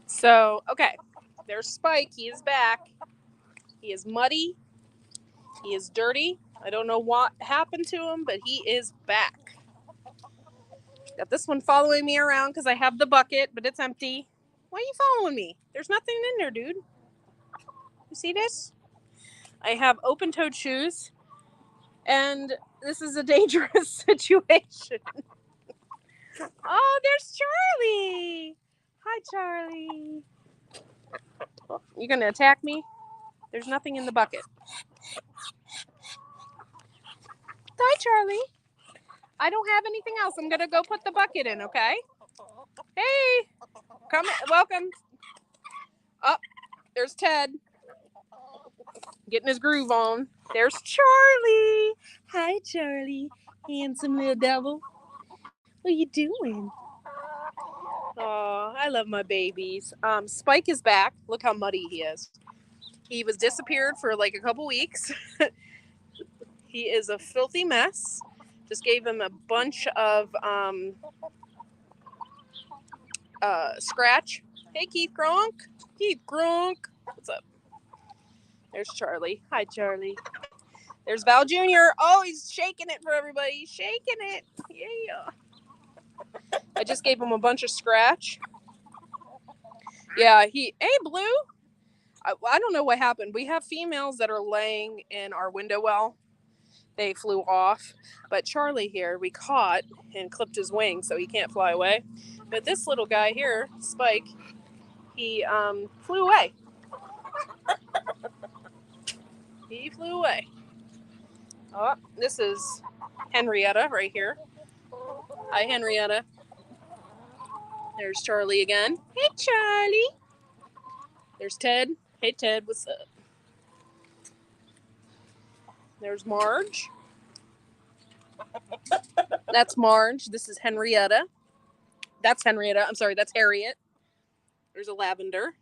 So, okay. There's Spike. He is back. He is muddy. He is dirty. I don't know what happened to him, but he is back. Got this one following me around because I have the bucket, but it's empty. Why are you following me? There's nothing in there, dude. You see this? I have open-toed shoes, and this is a dangerous situation. Oh, there's Charlie. Hi, Charlie. You gonna attack me? There's nothing in the bucket. Hi, Charlie. I don't have anything else. I'm gonna go put the bucket in, okay? Hey, come, welcome. Oh, there's Ted. Getting his groove on. There's Charlie. Hi, Charlie. Handsome little devil. What are you doing? Oh, I love my babies. Spike is back. Look how muddy he is. He was disappeared for like a couple weeks. He is a filthy mess. Just gave him a bunch of scratch. Hey, Keith Gronk. Keith Gronk. What's up? There's Charlie. Hi, Charlie. There's Val Jr. Oh, he's shaking it for everybody. He's shaking it. Yeah. I just gave him a bunch of scratch. Yeah, hey, Blue. I don't know what happened. We have females that are laying in our window well. They flew off. But Charlie here, we caught and clipped his wing so he can't fly away. But this little guy here, Spike, he flew away. He flew away. Oh, this is Henrietta right here. Hi, Henrietta. There's Charlie again. Hey, Charlie. There's Ted. Hey, Ted, what's up? There's Marge. That's Marge. This is Henrietta. That's Henrietta. I'm sorry, that's Harriet. There's a Lavender.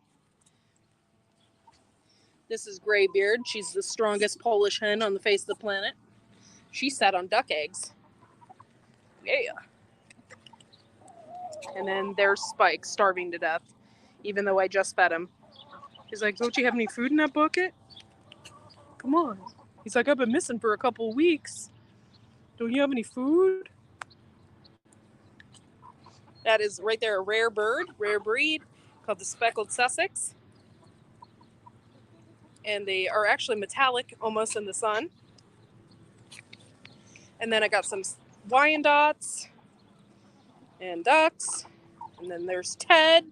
This is Graybeard. She's the strongest Polish hen on the face of the planet. She sat on duck eggs. Yeah. And then there's Spike, starving to death, even though I just fed him. He's like, don't you have any food in that bucket? Come on. He's like, I've been missing for a couple of weeks. Don't you have any food? That is right there a rare bird, rare breed, called the speckled Sussex. And they are actually metallic, almost in the sun. And then I got some Wyandottes and ducks. And then there's Ted,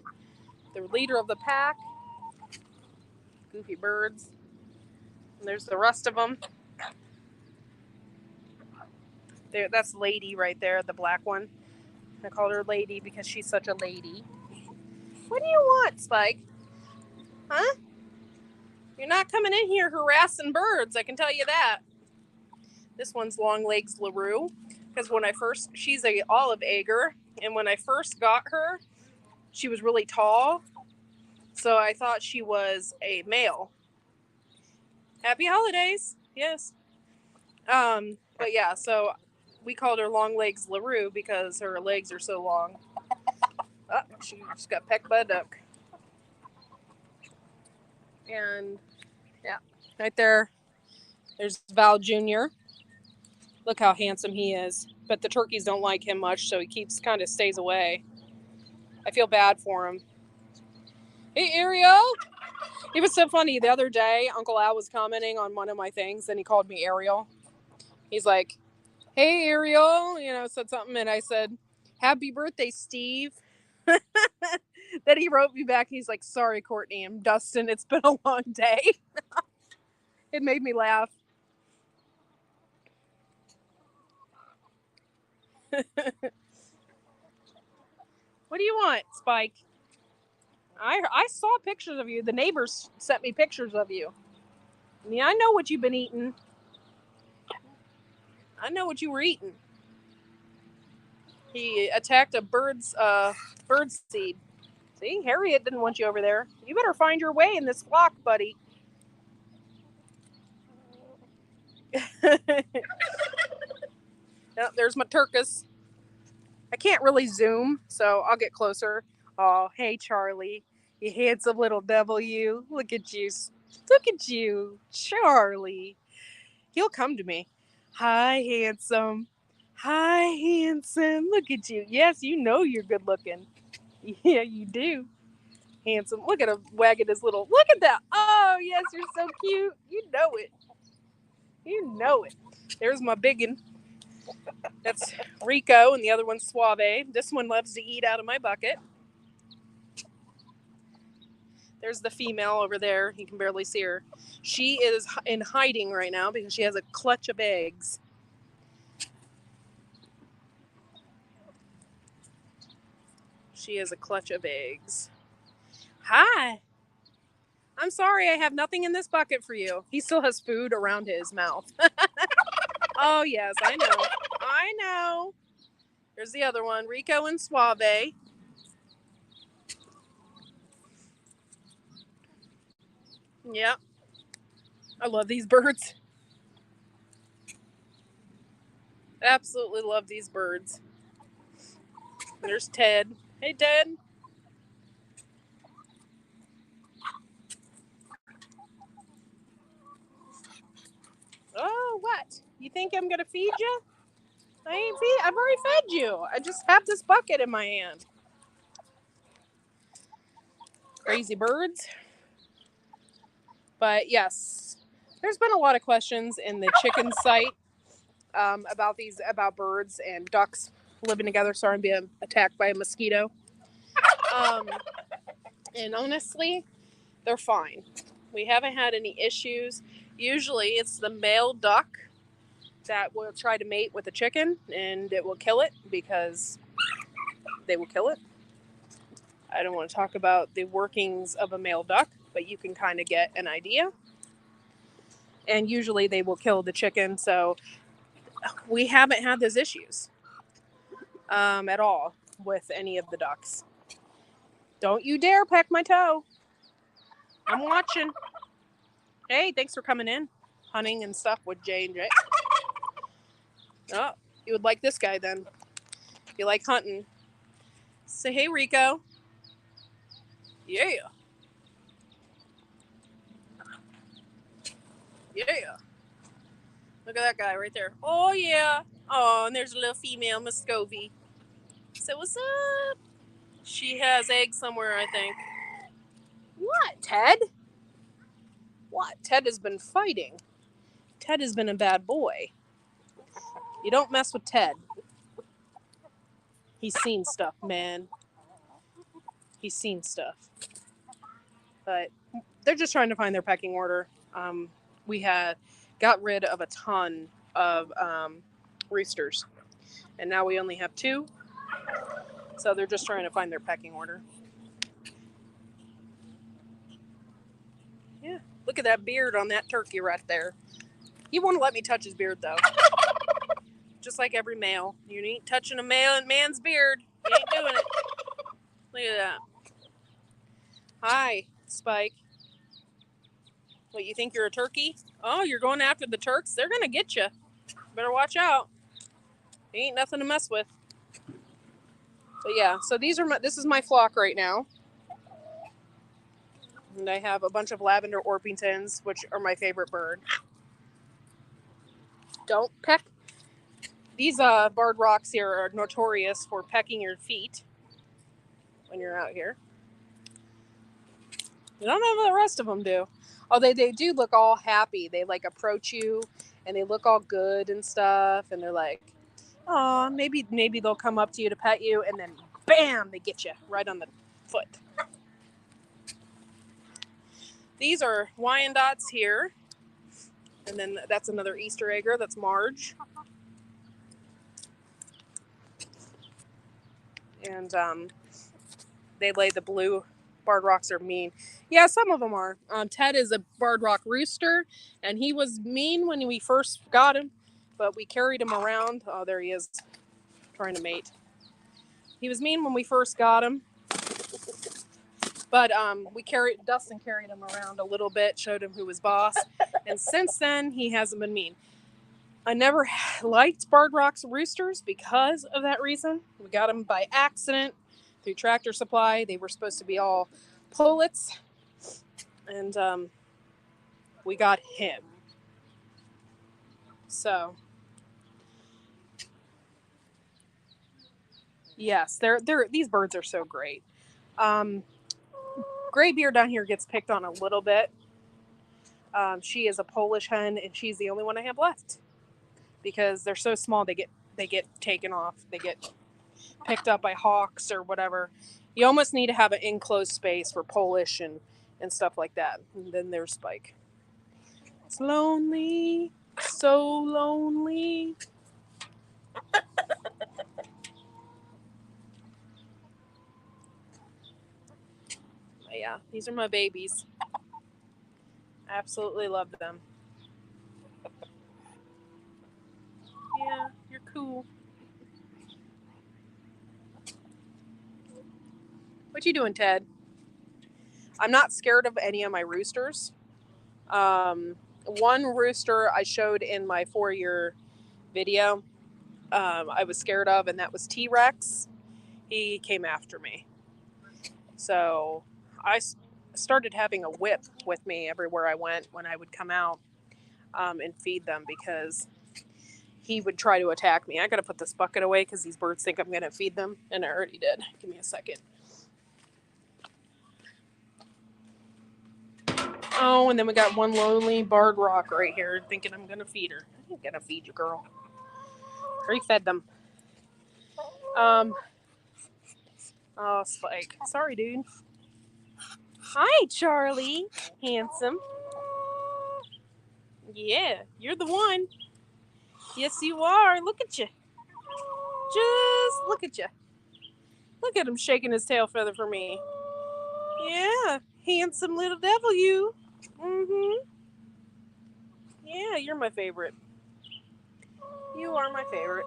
the leader of the pack. Goofy birds. And there's the rest of them. There, that's Lady right there, the black one. I called her Lady because she's such a lady. What do you want, Spike? Huh? You're not coming in here harassing birds, I can tell you that. This one's Longlegs LaRue. Because when I first, she's a olive egger. And when I first got her, she was really tall. So I thought she was a male. Happy holidays. Yes. But yeah, so we called her Longlegs LaRue because her legs are so long. Oh, she just got pecked by a duck. And yeah, right there, there's Val Jr. Look how handsome he is. But the turkeys don't like him much, so he kind of stays away. I feel bad for him. Hey, Ariel. It was so funny. The other day, Uncle Al was commenting on one of my things, and he called me Ariel. He's like, hey, Ariel, said something, and I said, happy birthday, Steve. Then he wrote me back. He's like, sorry, Courtney, I'm Dustin. It's been a long day. It made me laugh. What do you want, Spike? I saw pictures of you. The neighbors sent me pictures of you. I mean, I know what you've been eating. I know what you were eating. He attacked a bird seed. See, Harriet didn't want you over there. You better find your way in this flock, buddy. Oh, there's my turkis. I can't really zoom, so I'll get closer. Oh, hey, Charlie. You handsome little devil, you. Look at you. Look at you, Charlie. He'll come to me. Hi, handsome. Hi, handsome. Look at you. Yes, you know you're good looking. Yeah, you do. Handsome. Look at him wagging his little. Look at that. Oh, yes, you're so cute. You know it. You know it. There's my biggin. That's Rico, and the other one's Suave. This one loves to eat out of my bucket. There's the female over there. You can barely see her. She is in hiding right now because she has a clutch of eggs. She has a clutch of eggs. Hi. I'm sorry, I have nothing in this bucket for you. He still has food around his mouth. Oh, yes, I know. I know. There's the other one, Rico and Suave. Yep. I love these birds. Absolutely love these birds. There's Ted. Hey, Ted. Oh, what? You think I'm going to feed you? I've already fed you. I just have this bucket in my hand. Crazy birds. But yes, there's been a lot of questions in the chicken site about birds and ducks living together. Sorry, I'm being attacked by a mosquito. And honestly, they're fine. We haven't had any issues. Usually, it's the male duck that will try to mate with a chicken, and it will kill it because they will kill it. I don't want to talk about the workings of a male duck, but you can kind of get an idea. And usually they will kill the chicken, so we haven't had those issues at all with any of the ducks. Don't you dare peck my toe. I'm watching. Hey, thanks for coming in. Hunting and stuff with J&J. Oh, you would like this guy then. You like hunting. Say, hey, Rico. Yeah. Yeah. Look at that guy right there. Oh, yeah. Oh, and there's a little female, Muscovy. So what's up? She has eggs somewhere, I think. What, Ted? What? Ted has been fighting. Ted has been a bad boy. You don't mess with Ted. He's seen stuff, man. He's seen stuff. But they're just trying to find their pecking order. We had got rid of a ton of roosters, and now we only have 2. So they're just trying to find their pecking order. Yeah, look at that beard on that turkey right there. He won't let me touch his beard though. Just like every male, you ain't touching a man's beard. You ain't doing it. Look at that. Hi, Spike. What, you think you're a turkey? Oh, you're going after the Turks? They're gonna get you. Better watch out. Ain't nothing to mess with. But yeah, so this is my flock right now. And I have a bunch of lavender Orpingtons, which are my favorite bird. Don't peck. These barred rocks here are notorious for pecking your feet when you're out here. I don't know what the rest of them do. Oh, they do look all happy. They like approach you and they look all good and stuff. And they're like, oh, maybe they'll come up to you to pet you. And then bam, they get you right on the foot. These are Wyandottes here. And then that's another Easter egger. That's Marge. And they lay the blue. Barred rocks are mean. Yeah, some of them are. Ted is a barred rock rooster, and he was mean when we first got him, but we carried him around. Oh, there he is, trying to mate. He was mean when we first got him, but Dustin carried him around a little bit, showed him who was boss, and since then he hasn't been mean. I never liked Barred Rock's roosters because of that reason. We got them by accident through Tractor Supply. They were supposed to be all pullets, and we got him. So, yes, these birds are so great. Graybeard down here gets picked on a little bit. She is a Polish hen, and she's the only one I have left because they're so small. They get taken off. They get picked up by hawks or whatever. You almost need to have an enclosed space for Polish and stuff like that. And then there's Spike. It's lonely, so lonely. But yeah, these are my babies. I absolutely love them. Yeah, you're cool. What you doing, Ted? I'm not scared of any of my roosters. One rooster I showed in my 4-year video, I was scared of, and that was T-Rex. He came after me. So I started having a whip with me everywhere I went when I would come out and feed them because he would try to attack me. I got to put this bucket away because these birds think I'm going to feed them, and I already did. Give me a second. Oh, and then we got one lonely Barred Rock right here thinking I'm going to feed her. I ain't going to feed you, girl. Already fed them. Oh, Spike. Sorry, dude. Hi, Charlie. Handsome. Yeah, you're the one. Yes, you are. Look at you. Just look at you. Look at him shaking his tail feather for me. Yeah, handsome little devil, you. Mm-hmm. Yeah, you're my favorite. You are my favorite.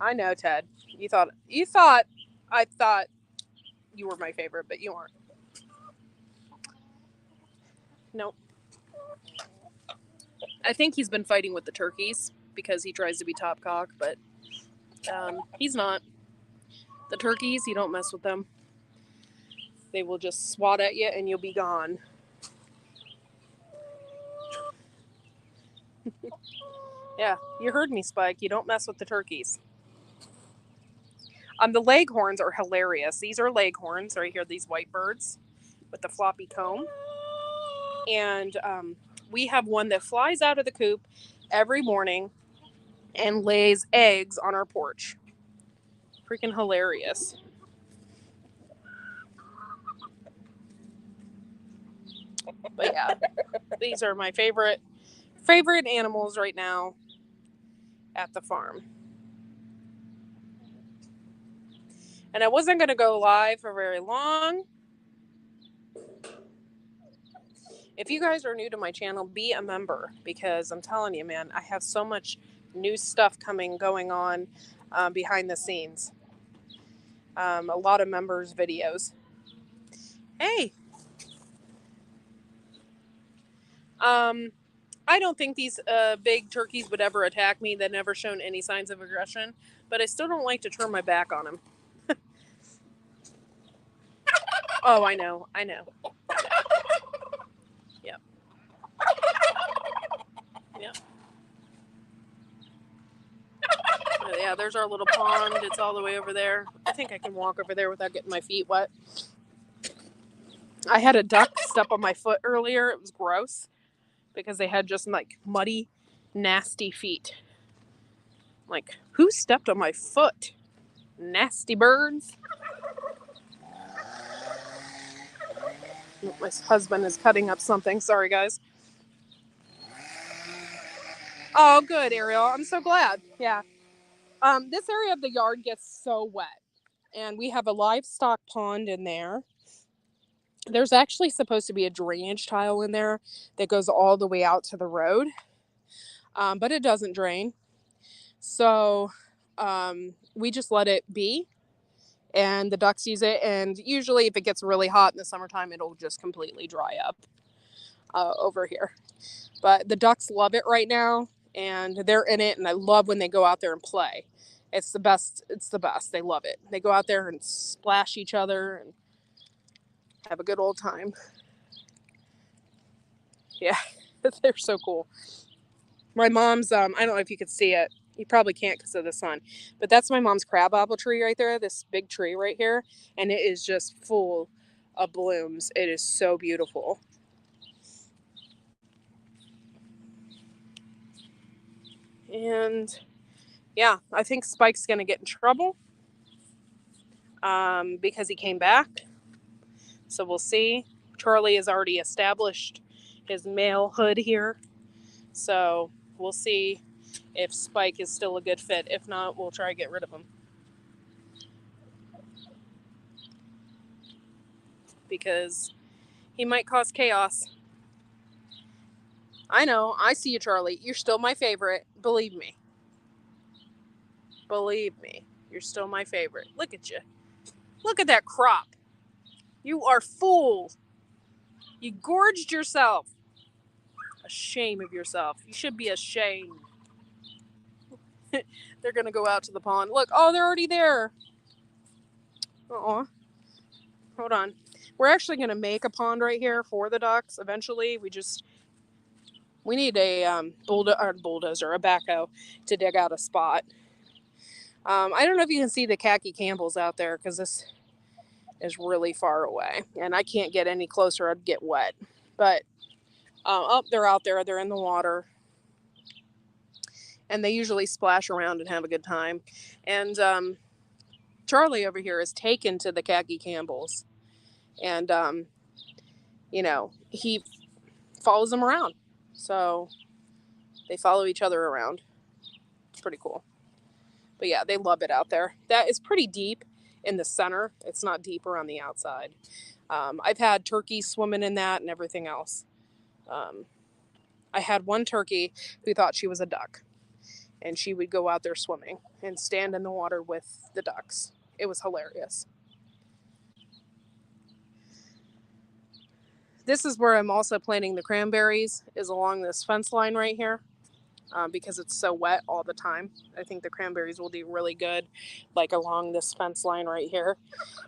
I know, Ted. You thought I thought you were my favorite, but you aren't. Nope. I think he's been fighting with the turkeys because he tries to be top cock, but he's not. The turkeys, you don't mess with them. They will just swat at you and you'll be gone. Yeah, you heard me, Spike. You don't mess with the turkeys. The leghorns are hilarious. These are leghorns right here, these white birds with the floppy comb. And we have one that flies out of the coop every morning and lays eggs on our porch. Freaking hilarious. But yeah, these are my favorite animals right now at the farm. And I wasn't going to go live for very long. If you guys are new to my channel, be a member because I'm telling you, man, I have so much new stuff going on behind the scenes. A lot of members' videos. Hey. I don't think these big turkeys would ever attack me. They've never shown any signs of aggression, but I still don't like to turn my back on them. Oh, I know. Yep. Yep. Yeah, there's our little pond. It's all the way over there. I think I can walk over there without getting my feet wet. I had a duck step on my foot earlier. It was gross because they had just like muddy, nasty feet. Like, who stepped on my foot? Nasty birds. My husband is cutting up something. Sorry, guys. Oh, good, Ariel. I'm so glad. Yeah. This area of the yard gets so wet. And we have a livestock pond in there. There's actually supposed to be a drainage tile in there that goes all the way out to the road. But it doesn't drain. So we just let it be. And the ducks use it. And usually if it gets really hot in the summertime, it'll just completely dry up over here. But the ducks love it right now. and they're in it, and I love when they go out there and play. It's the best. It's the best. They love it. They go out there and splash each other and have a good old time. Yeah, they're so cool. My mom's, I don't know if you could see it. You probably can't because of the sun, but that's my mom's crabapple tree right there, this big tree right here, and it is just full of blooms. It is so beautiful. And yeah, I think Spike's going to get in trouble because he came back. So we'll see. Charlie has already established his malehood here. So we'll see if Spike is still a good fit. If not, we'll try to get rid of him. Because he might cause chaos. I know. I see you, Charlie. You're still my favorite. Believe me. Believe me. You're still my favorite. Look at you. Look at that crop. You are full. You gorged yourself. Ashamed of yourself. You should be ashamed. They're going to go out to the pond. Look. Oh, they're already there. Aw. Hold on. We're actually going to make a pond right here for the ducks eventually. We need a bulldozer, a backhoe to dig out a spot. I don't know if you can see the khaki Campbells out there because this is really far away and I can't get any closer. I'd get wet. But they're out there. They're in the water. And they usually splash around and have a good time. And Charlie over here is taken to the khaki Campbells. And, he follows them around. So they follow each other around. It's pretty cool. But yeah, they love it out there. That is pretty deep in the center. It's not deeper on the outside. I've had turkeys swimming in that and everything else. I had one turkey who thought she was a duck. And she would go out there swimming and stand in the water with the ducks. It was hilarious. This is where I'm also planting the cranberries, is along this fence line right here. Because it's so wet all the time. I think the cranberries will do really good, like along this fence line right here.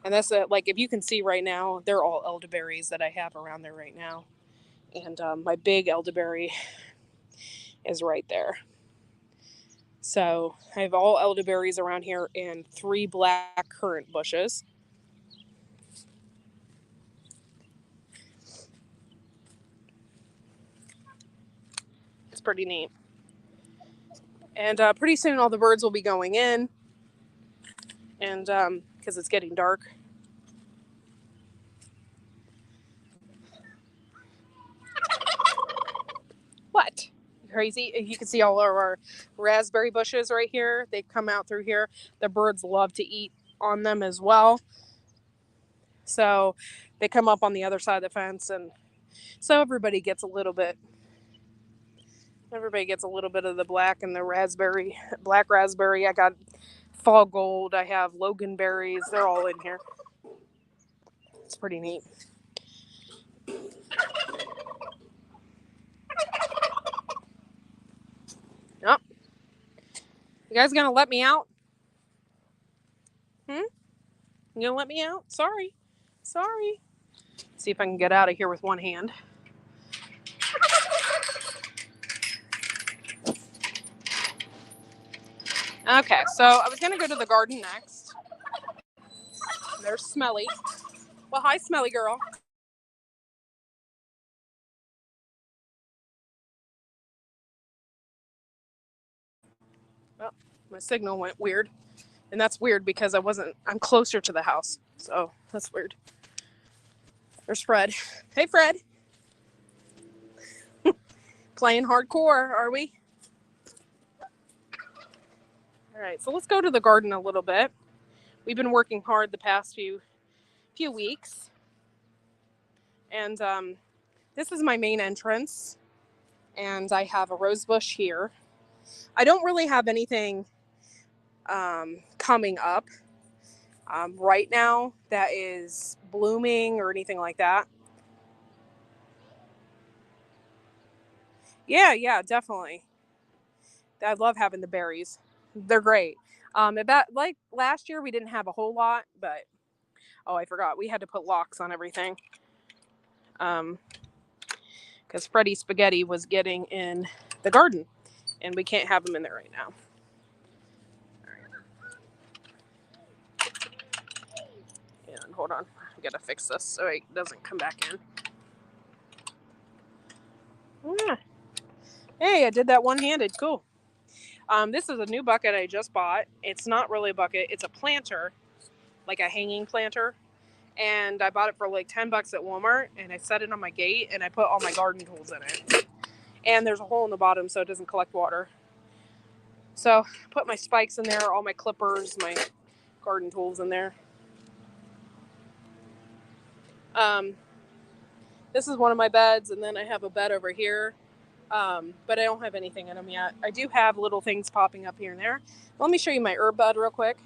And that's like, if you can see right now, they're all elderberries that I have around there right now. And my big elderberry is right there. So I have all elderberries around here and 3 black currant bushes. It's pretty neat. And pretty soon all the birds will be going in. And because it's getting dark. What? Crazy. You can see all of our raspberry bushes right here. They come out through here. The birds love to eat on them as well. So they come up on the other side of the fence, and so everybody gets a little bit. Everybody gets a little bit of the black and the raspberry, black raspberry. I got fall gold. I have loganberries. They're all in here. It's pretty neat. Yep. You guys gonna let me out? You gonna let me out? Sorry. See if I can get out of here with one hand. Okay, so I was gonna go to the garden next. There's Smelly. Well, hi, Smelly girl. Oh, my signal went weird. And that's weird because I'm closer to the house. So that's weird. There's Fred. Hey, Fred. Playing hardcore, are we? All right, so let's go to the garden a little bit. We've been working hard the past few weeks. And this is my main entrance. And I have a rose bush here. I don't really have anything coming up right now that is blooming or anything like that. Yeah, definitely. I love having the berries. They're great. About like last year we didn't have a whole lot, but oh, I forgot we had to put locks on everything. Because Freddy Spaghetti was getting in the garden, and we can't have him in there right now. And hold on, I gotta fix this so it doesn't come back in. Yeah. Hey, I did that one-handed. Cool. This is a new bucket I just bought. It's not really a bucket. It's a planter, like a hanging planter. And I bought it for like $10 at Walmart, and I set it on my gate, and I put all my garden tools in it. And there's a hole in the bottom so it doesn't collect water. So I put my spikes in there, all my clippers, my garden tools in there. This is one of my beds, and then I have a bed over here. But I don't have anything in them yet. I do have little things popping up here and there. Let me show you my herb bed real quick.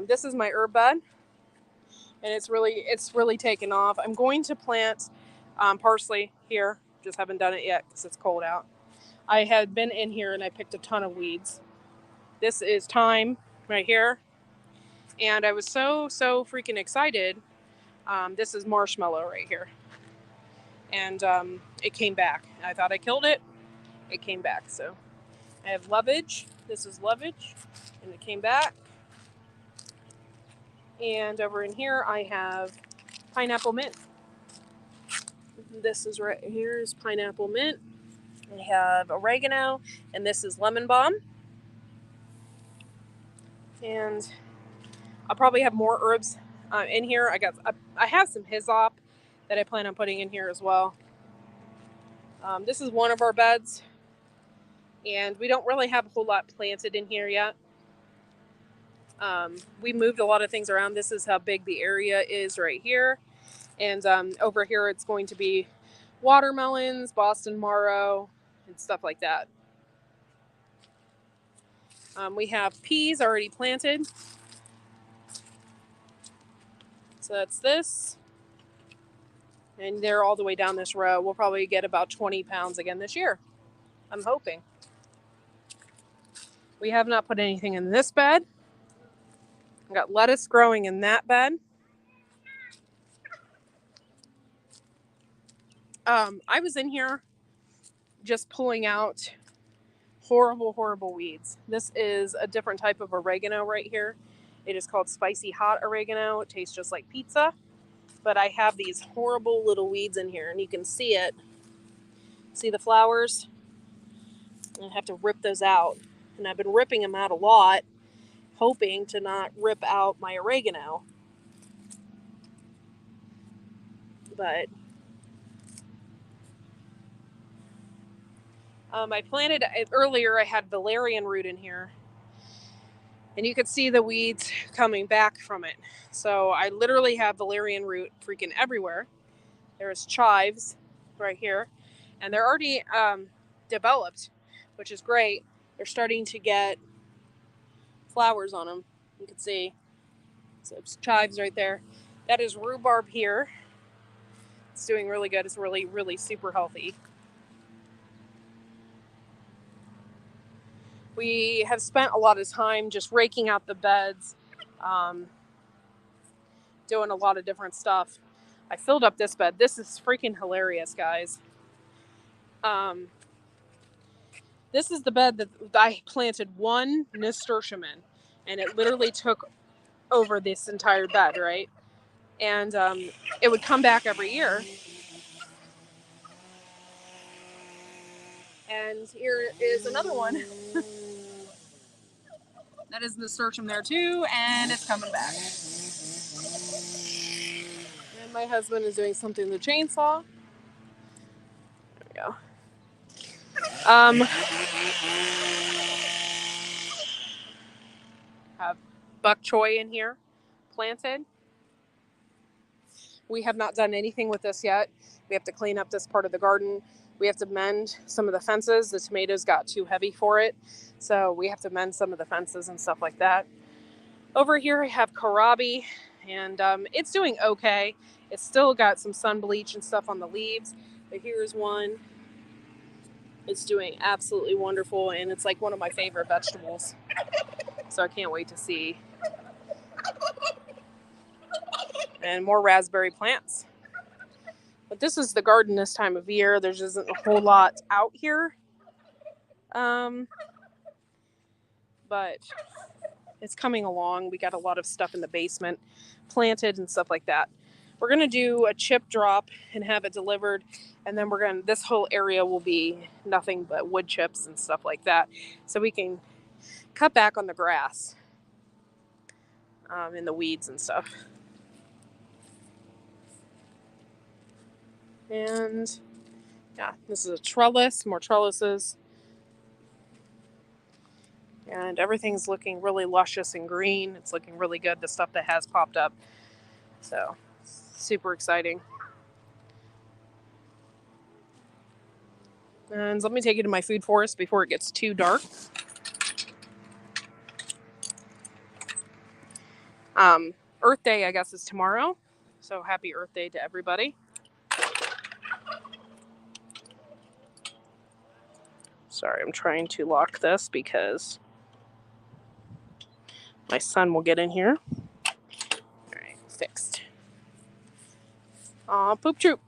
This is my herb bed, and it's really taken off. I'm going to plant parsley here. Just haven't done it yet because it's cold out. I had been in here and I picked a ton of weeds. This is thyme right here, and I was so freaking excited. This is marshmallow right here, and it came back. I thought I killed it. It came back. So I have lovage. This is lovage, and it came back. And over in here I have pineapple mint. This is right here is pineapple mint. I have oregano, and this is lemon balm. And I'll probably have more herbs in here. I have some hyssop that I plan on putting in here as well. This is one of our beds, and we don't really have a whole lot planted in here yet. We moved a lot of things around. This is how big the area is right here. And over here it's going to be watermelons, Boston Marrow, and stuff like that. We have peas already planted. So that's this. And they're all the way down this row. We'll probably get about 20 pounds again this year. I'm hoping. We have not put anything in this bed. I've got lettuce growing in that bed. I was in here just pulling out horrible weeds. This is a different type of oregano right here. It is called spicy hot oregano. It tastes just like pizza. But I have these horrible little weeds in here, and you can see it. See the flowers? I have to rip those out. And I've been ripping them out a lot, hoping to not rip out my oregano. But I planted earlier, I had valerian root in here, and you could see the weeds coming back from it. So I literally have valerian root freaking everywhere. There's chives right here, and they're already developed, which is great. They're starting to get flowers on them. You can see. So it's chives right there. That is rhubarb here. It's doing really good. It's really super healthy. We have spent a lot of time just raking out the beds, doing a lot of different stuff. I filled up this bed. This is freaking hilarious, guys. This is the bed that I planted one nasturtium in, and it literally took over this entire bed, right? And it would come back every year. And here is another one. That is nasturtium there too, and it's coming back. And my husband is doing something with the chainsaw. There we go. Have bok choy in here, planted. We have not done anything with this yet. We have to clean up this part of the garden. We have to mend some of the fences. The tomatoes got too heavy for it, so we have to mend some of the fences and stuff like that. Over here I have kohlrabi, and it's doing okay. It's still got some sun bleach and stuff on the leaves, but here's one. It's doing absolutely wonderful, and it's like one of my favorite vegetables. So I can't wait to see. And more raspberry plants. But this is the garden this time of year. There isn't a whole lot out here. But it's coming along. We got a lot of stuff in the basement planted and stuff like that. We're going to do a chip drop and have it delivered. And then this whole area will be nothing but wood chips and stuff like that. So we can cut back on the grass and the weeds and stuff. And yeah, this is a trellis, more trellises. And everything's looking really luscious and green. It's looking really good, the stuff that has popped up. So, super exciting. And let me take you to my food forest before it gets too dark. Earth Day, I guess, is tomorrow. So happy Earth Day to everybody. Sorry, I'm trying to lock this because my son will get in here. All right, fixed. Aw, poop troop.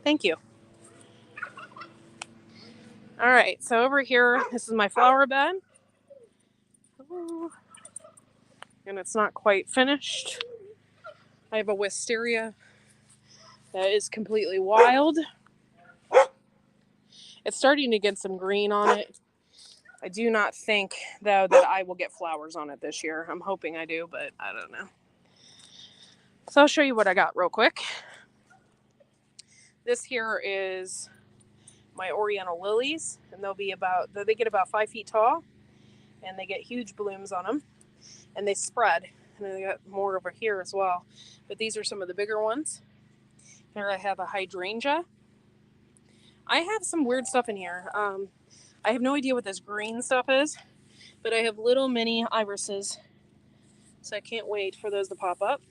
Thank you. All right, so over here, this is my flower bed. Ooh. And it's not quite finished. I have a wisteria that is completely wild. It's starting to get some green on it. I do not think, though, that I will get flowers on it this year. I'm hoping I do, but I don't know. So I'll show you what I got real quick. This here is my Oriental lilies, and they get about 5 feet tall, and they get huge blooms on them, and they spread. And they got more over here as well, but these are some of the bigger ones. Here I have a hydrangea. I have some weird stuff in here. I have no idea what this green stuff is, but I have little mini irises, so I can't wait for those to pop up.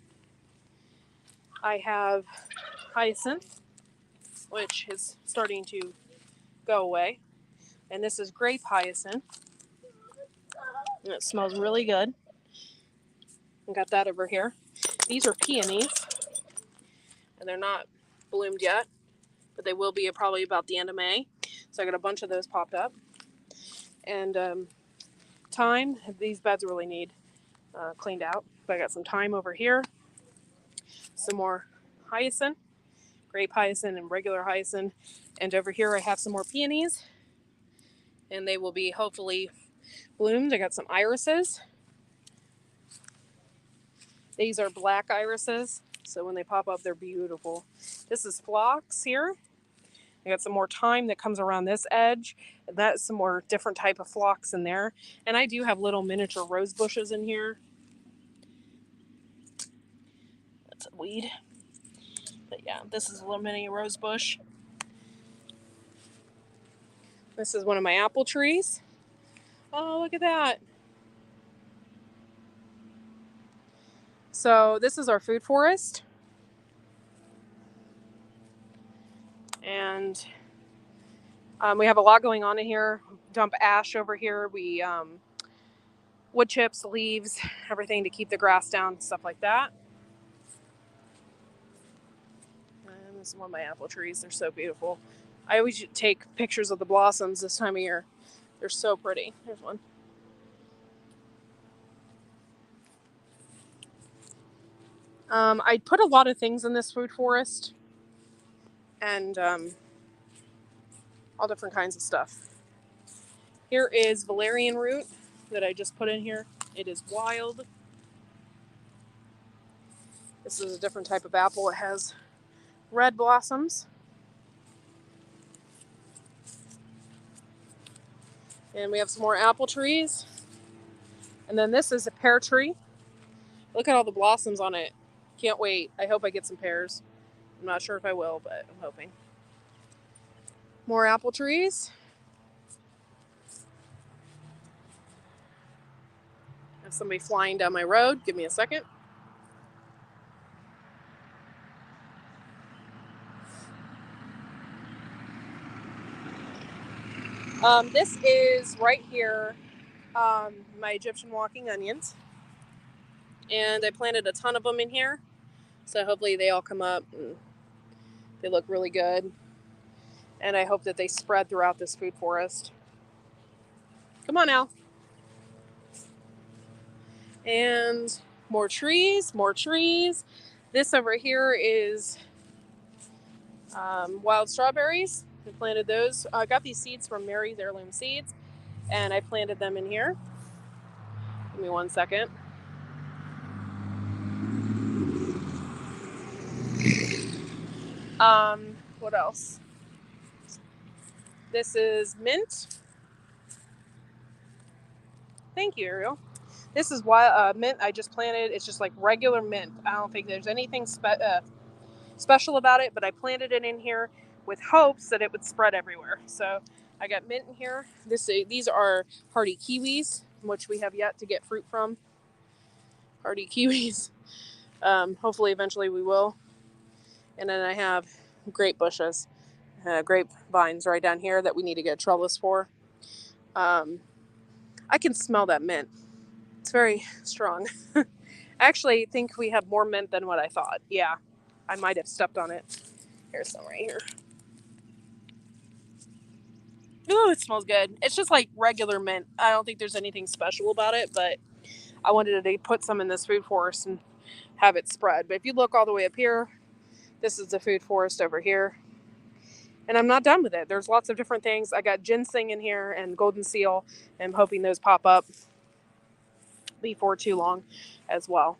I have hyacinth, which is starting to go away, and this is grape hyacinth, and it smells really good. I got that over here. These are peonies, and they're not bloomed yet, but they will be probably about the end of May. So I got a bunch of those popped up. And thyme, these beds really need cleaned out. But I got some thyme over here, some more hyacinth, grape hyacinth and regular hyacinth. And over here I have some more peonies, and they will be hopefully bloomed. I got some irises. These are black irises, so when they pop up, they're beautiful. This is phlox here. I got some more thyme that comes around this edge. And that's some more different type of phlox in there. And I do have little miniature rose bushes in here. That's a weed. But yeah, this is a little mini rose bush. This is one of my apple trees. Oh, look at that. So this is our food forest. And we have a lot going on in here. Dump ash over here. We wood chips, leaves, everything to keep the grass down, stuff like that. And this is one of my apple trees. They're so beautiful. I always take pictures of the blossoms this time of year. They're so pretty. There's one. I put a lot of things in this food forest, and all different kinds of stuff. Here is valerian root that I just put in here. It is wild. This is a different type of apple. It has red blossoms. And we have some more apple trees. And then this is a pear tree. Look at all the blossoms on it. Can't wait. I hope I get some pears. I'm not sure if I will, but I'm hoping. More apple trees. I have somebody flying down my road. Give me a second. This is right here, my Egyptian walking onions. And I planted a ton of them in here. So hopefully they all come up and they look really good. And I hope that they spread throughout this food forest. Come on, Al. And more trees, more trees. This over here is wild strawberries. I planted those. I got these seeds from Mary's Heirloom Seeds, and I planted them in here. Give me 1 second. What else? This is mint. Thank you, Ariel. This is wild mint I just planted. It's just like regular mint. I don't think there's anything special about it, but I planted it in here with hopes that it would spread everywhere. So I got mint in here. These are hardy kiwis, which we have yet to get fruit from. Hardy kiwis. Hopefully eventually we will. And then I have grape bushes, grape vines right down here that we need to get trellis for. I can smell that mint. It's very strong. I actually think we have more mint than what I thought. Yeah, I might have stepped on it. Here's some right here. Ooh, it smells good. It's just like regular mint. I don't think there's anything special about it, but I wanted to put some in this food forest and have it spread. But if you look all the way up here, this is the food forest over here. And I'm not done with it. There's lots of different things. I got ginseng in here and golden seal. I'm hoping those pop up before too long as well.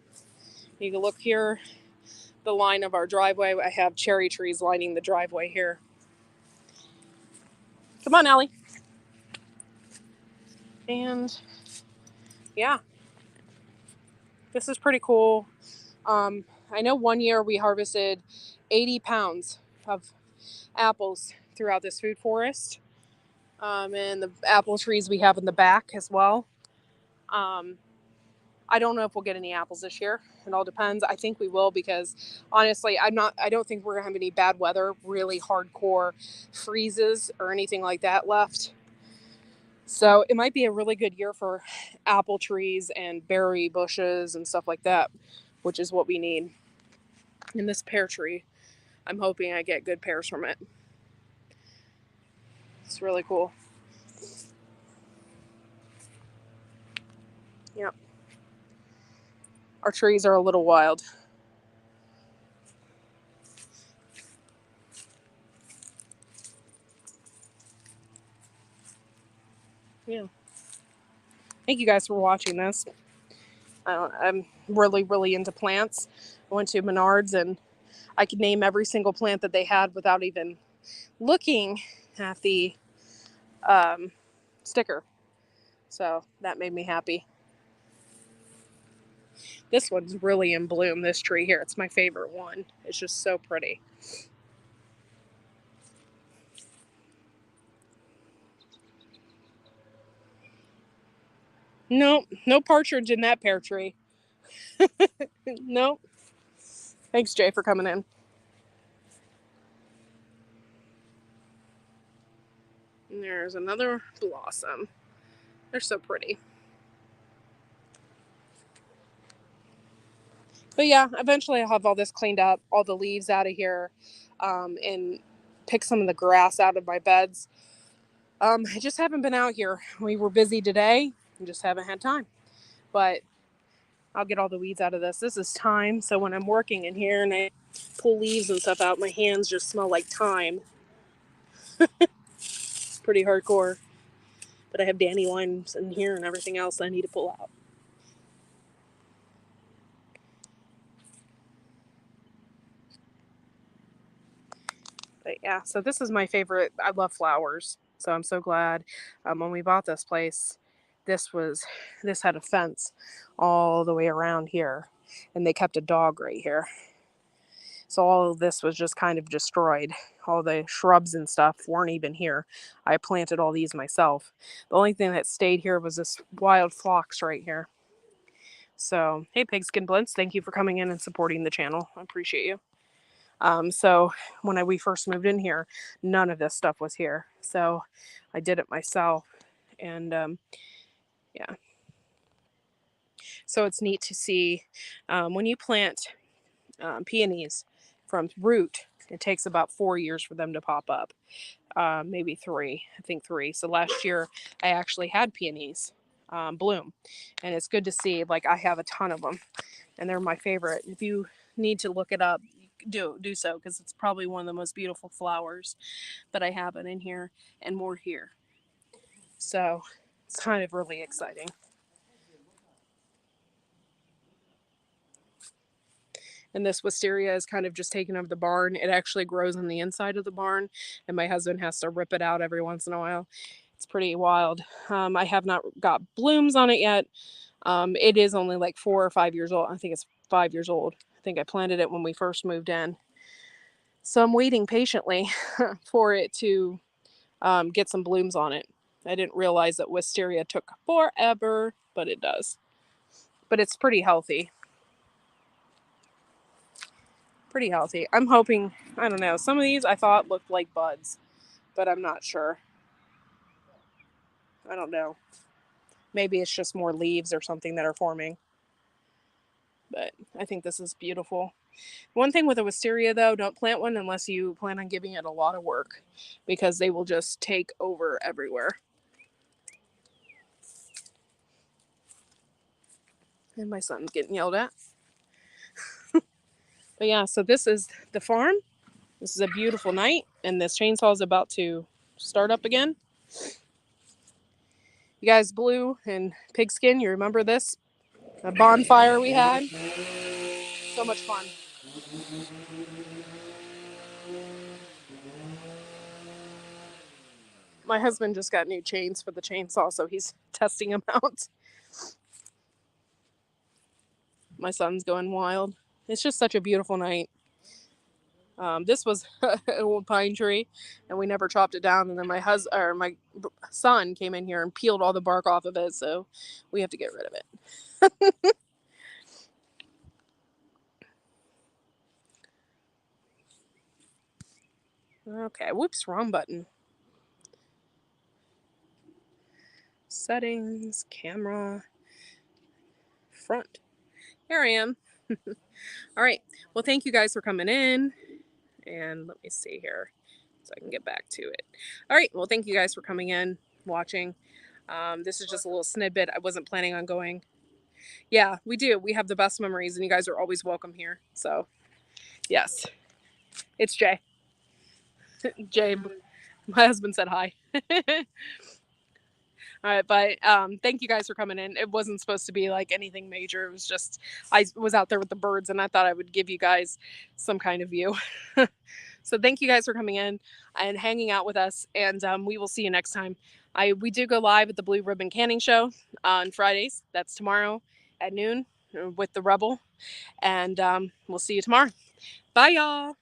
You can look here, the line of our driveway. I have cherry trees lining the driveway here. Come on, Allie. And yeah, this is pretty cool. I know one year we harvested 80 pounds of apples throughout this food forest. And the apple trees we have in the back as well. I don't know if we'll get any apples this year. It all depends. I think we will because honestly, I don't think we're gonna have any bad weather, really hardcore freezes or anything like that left. So it might be a really good year for apple trees and berry bushes and stuff like that, which is what we need. In this pear tree, I'm hoping I get good pears from it. It's really cool. Yep. Our trees are a little wild. Yeah. Thank you guys for watching this. I'm really, really into plants. I went to Menards and I could name every single plant that they had without even looking at the sticker. So that made me happy. This one's really in bloom, this tree here. It's my favorite one. It's just so pretty. Nope, no partridge in that pear tree. Nope. Thanks, Jay, for coming in. And there's another blossom. They're so pretty. But yeah, eventually I'll have all this cleaned up, all the leaves out of here, and pick some of the grass out of my beds. I just haven't been out here. We were busy today and just haven't had time. But I'll get all the weeds out of this. This is thyme, so when I'm working in here and I pull leaves and stuff out, my hands just smell like thyme. It's pretty hardcore. But I have dandelions in here and everything else I need to pull out. But yeah, so this is my favorite. I love flowers, so I'm so glad when we bought this place, this had a fence all the way around here, and they kept a dog right here. So all of this was just kind of destroyed. All the shrubs and stuff weren't even here. I planted all these myself. The only thing that stayed here was this wild phlox right here. So, hey, Pigskin Blintz, thank you for coming in and supporting the channel. I appreciate you. So when we first moved in here, none of this stuff was here. So I did it myself. And yeah. So it's neat to see when you plant peonies from root, it takes about 4 years for them to pop up. Maybe 3, I think 3. So last year I actually had peonies bloom, and it's good to see. Like, I have a ton of them, and they're my favorite. If you need to look it up, do so, because it's probably one of the most beautiful flowers. But I have it in here and more here, so it's kind of really exciting. And this wisteria is kind of just taken over the barn. It actually grows on the inside of the barn, and my husband has to rip it out every once in a while. It's pretty wild. I have not got blooms on it yet. It is only like 4 or 5 years old. I think it's 5 years old. I think I planted it when we first moved in. So I'm waiting patiently for it to get some blooms on it. I didn't realize that wisteria took forever, but it does. But it's pretty healthy. Pretty healthy. I'm hoping, I don't know, some of these I thought looked like buds, but I'm not sure. I don't know. Maybe it's just more leaves or something that are forming. But I think this is beautiful. One thing with a wisteria, though, don't plant one unless you plan on giving it a lot of work, because they will just take over everywhere. And my son's getting yelled at. But yeah, so this is the farm. This is a beautiful night, and this chainsaw is about to start up again. You guys, Blue and Pigskin, you remember this? A bonfire we had? So much fun. My husband just got new chains for the chainsaw, so he's testing them out. My son's going wild. It's just such a beautiful night. This was an old pine tree, and we never chopped it down. And then my son came in here and peeled all the bark off of it, so we have to get rid of it. Okay, whoops, wrong button. Settings, camera, front. Here I am. All right. Well, thank you guys for coming in. And let me see here so I can get back to it. All right. Well, thank you guys for coming in, watching. This is just a little snippet. I wasn't planning on going. Yeah, we do. We have the best memories, and you guys are always welcome here. So, yes. It's Jay. Jay, my husband said hi. All right, but thank you guys for coming in. It wasn't supposed to be like anything major. It was just, I was out there with the birds, and I thought I would give you guys some kind of view. So thank you guys for coming in and hanging out with us, and we will see you next time. We do go live at the Blue Ribbon Canning Show on Fridays. That's tomorrow at noon with the Rebel, and we'll see you tomorrow. Bye, y'all.